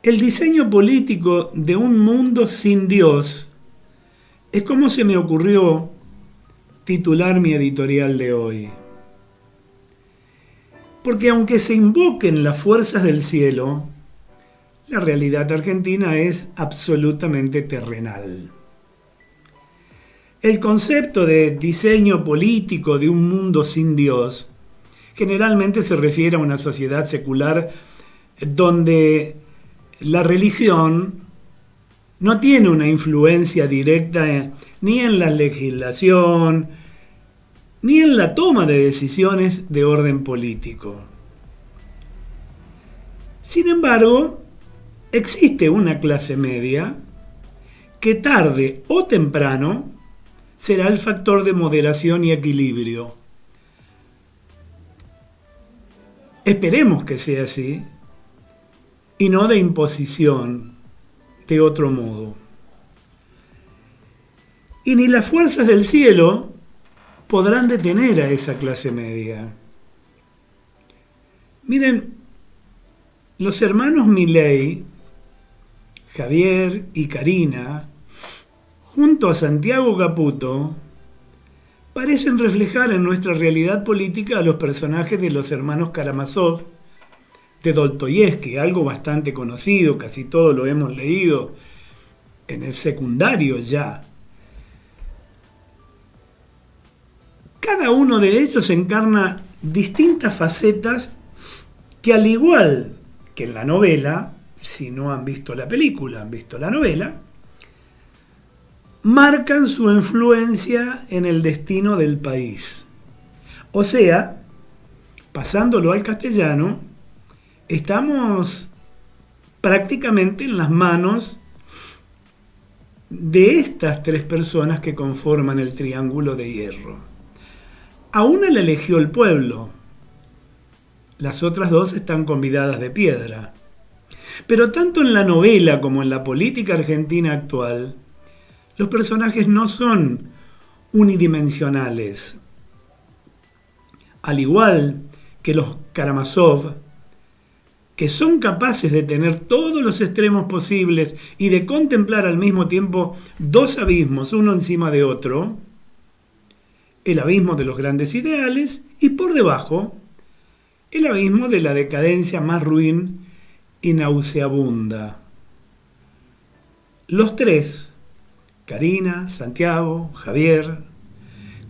El diseño político de un mundo sin Dios es como se me ocurrió titular mi editorial de hoy. Porque aunque se invoquen las fuerzas del cielo, la realidad argentina es absolutamente terrenal. El concepto de diseño político de un mundo sin Dios generalmente se refiere a una sociedad secular donde la religión no tiene una influencia directa ni en la legislación, ni en la toma de decisiones de orden político. Sin embargo, existe una clase media que tarde o temprano será el factor de moderación y equilibrio. Esperemos que sea así y no de imposición de otro modo. Y ni las fuerzas del cielo podrán detener a esa clase media. Miren, los hermanos Milei, Javier y Karina, junto a Santiago Caputo, parecen reflejar en nuestra realidad política a los personajes de los hermanos Karamazov, de Dostoyevski, algo bastante conocido, casi todo lo hemos leído en el secundario ya. Cada uno de ellos encarna distintas facetas que, al igual que en la novela, si no han visto la película, han visto la novela, marcan su influencia en el destino del país. O sea, pasándolo al castellano, estamos prácticamente en las manos de estas tres personas que conforman el triángulo de hierro. A una la eligió el pueblo, las otras dos están convidadas de piedra. Pero tanto en la novela como en la política argentina actual, los personajes no son unidimensionales. Al igual que los Karamazov, que son capaces de tener todos los extremos posibles y de contemplar al mismo tiempo dos abismos, uno encima de otro, el abismo de los grandes ideales y por debajo, el abismo de la decadencia más ruin y nauseabunda. Los tres, Karina, Santiago, Javier,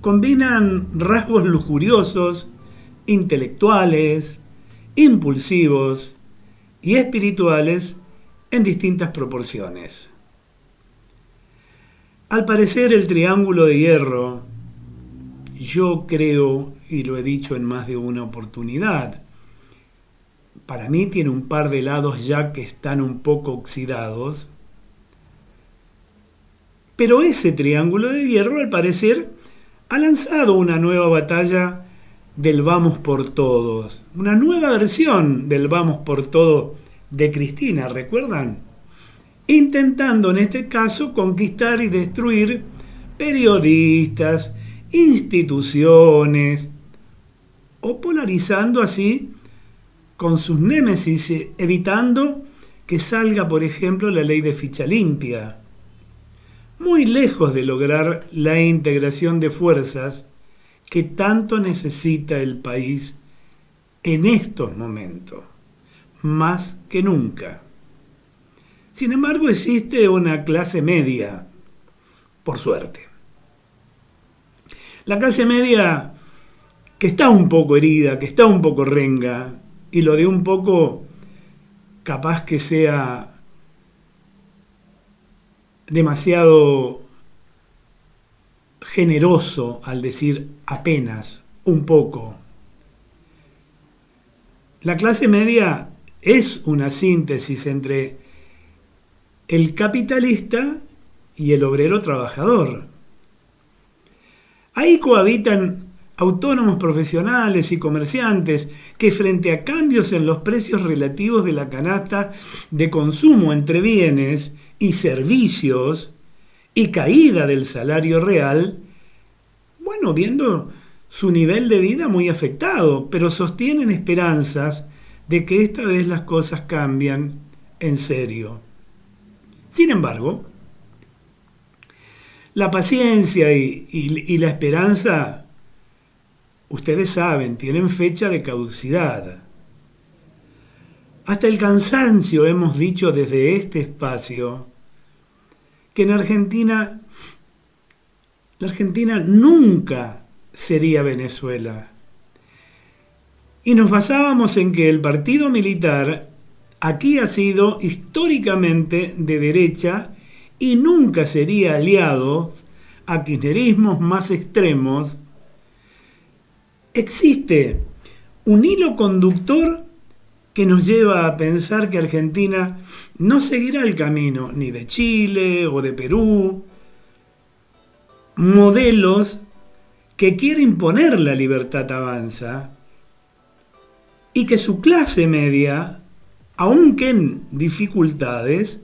combinan rasgos lujuriosos, intelectuales, impulsivos y espirituales en distintas proporciones. Al parecer, el triángulo de hierro, yo creo, y lo he dicho en más de una oportunidad, para mí tiene un par de lados ya que están un poco oxidados, pero ese triángulo de hierro, al parecer, ha lanzado una nueva batalla del vamos por todos, una nueva versión del vamos por todo de Cristina, ¿recuerdan? Intentando en este caso conquistar y destruir periodistas, instituciones, o polarizando así con sus némesis, evitando que salga, por ejemplo, la ley de ficha limpia. Muy lejos de lograr la integración de fuerzas que tanto necesita el país en estos momentos, más que nunca. Sin embargo, existe una clase media, por suerte. La clase media que está un poco herida, que está un poco renga, y lo de un poco capaz que sea demasiado generoso al decir apenas un poco. La clase media es una síntesis entre el capitalista y el obrero trabajador. Ahí cohabitan autónomos profesionales y comerciantes que, frente a cambios en los precios relativos de la canasta de consumo entre bienes y servicios y caída del salario real, viendo su nivel de vida muy afectado, pero sostienen esperanzas de que esta vez las cosas cambian en serio. Sin embargo, la paciencia y la esperanza, ustedes saben, tienen fecha de caducidad. Hasta el cansancio hemos dicho desde este espacio que en Argentina, la Argentina nunca sería Venezuela. Y nos basábamos en que el partido militar aquí ha sido históricamente de derecha y nunca sería aliado a kirchnerismos más extremos. Existe un hilo conductor que nos lleva a pensar que Argentina no seguirá el camino ni de Chile o de Perú, modelos que quiere imponer la libertad avanza, y que su clase media, aunque en dificultades,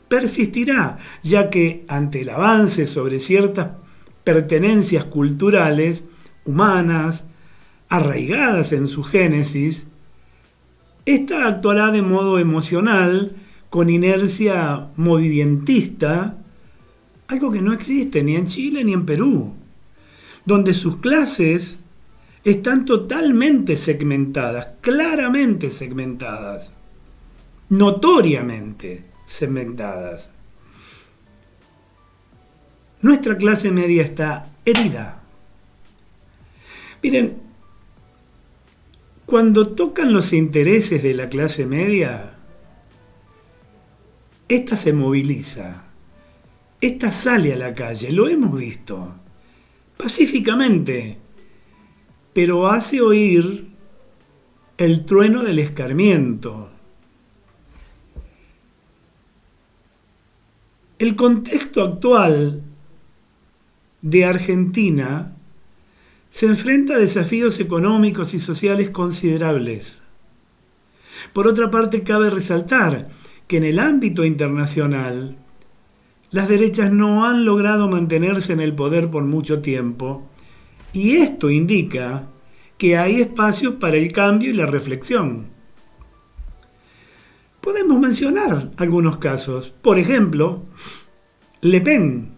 persistirá, ya que ante el avance sobre ciertas pertenencias culturales, humanas, arraigadas en su génesis, ésta actuará de modo emocional, con inercia movimentista, algo que no existe ni en Chile ni en Perú, donde sus clases están totalmente segmentadas, claramente segmentadas, notoriamente segmentadas. Nuestra clase media está herida. Miren, cuando tocan los intereses de la clase media, esta se moviliza, esta sale a la calle, lo hemos visto, pacíficamente, pero hace oír el trueno del escarmiento. El contexto actual de Argentina se enfrenta a desafíos económicos y sociales considerables. Por otra parte, cabe resaltar que en el ámbito internacional, las derechas no han logrado mantenerse en el poder por mucho tiempo, y esto indica que hay espacios para el cambio y la reflexión. Podemos mencionar algunos casos. Por ejemplo, Le Pen,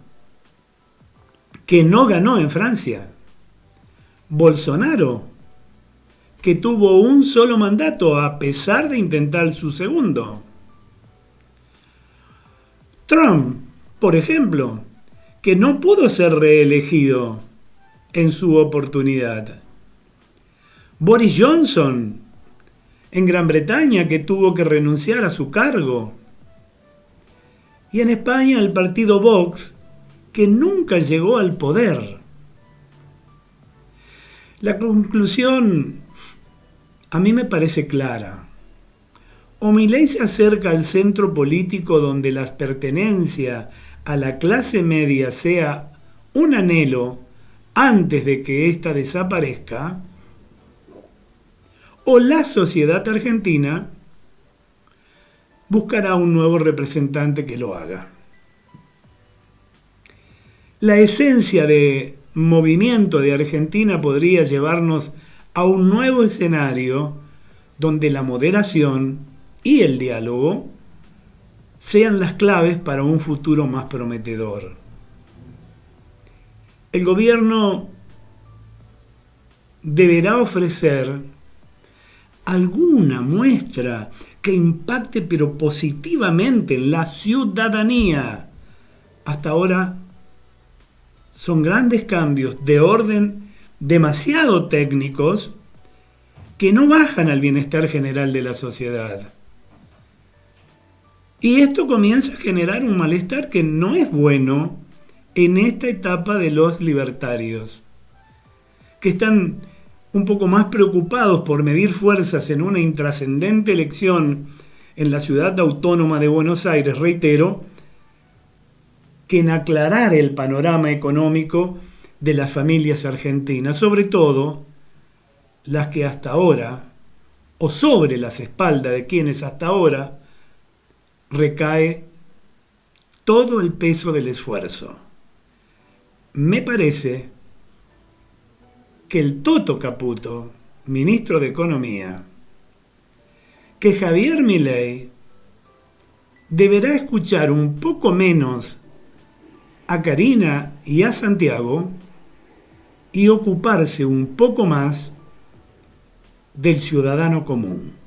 que no ganó en Francia. Bolsonaro, que tuvo un solo mandato a pesar de intentar su segundo. Trump, por ejemplo, que no pudo ser reelegido en su oportunidad. Boris Johnson, en Gran Bretaña, que tuvo que renunciar a su cargo. Y en España el partido Vox, que nunca llegó al poder. La conclusión a mí me parece clara. O Milei se acerca al centro político donde la pertenencia a la clase media sea un anhelo antes de que ésta desaparezca, o la sociedad argentina buscará un nuevo representante que lo haga. La esencia de movimiento de Argentina podría llevarnos a un nuevo escenario donde la moderación y el diálogo sean las claves para un futuro más prometedor. El gobierno deberá ofrecer alguna muestra que impacte pero positivamente en la ciudadanía. Hasta ahora son grandes cambios de orden demasiado técnicos que no bajan al bienestar general de la sociedad. Y esto comienza a generar un malestar que no es bueno en esta etapa de los libertarios, que están un poco más preocupados por medir fuerzas en una intrascendente elección en la ciudad autónoma de Buenos Aires, reitero, que en aclarar el panorama económico de las familias argentinas, sobre todo las que hasta ahora, o sobre las espaldas de quienes hasta ahora, recae todo el peso del esfuerzo. Me parece que el Toto Caputo, ministro de Economía, que Javier Milei deberá escuchar un poco menos a Karina y a Santiago y ocuparse un poco más del ciudadano común.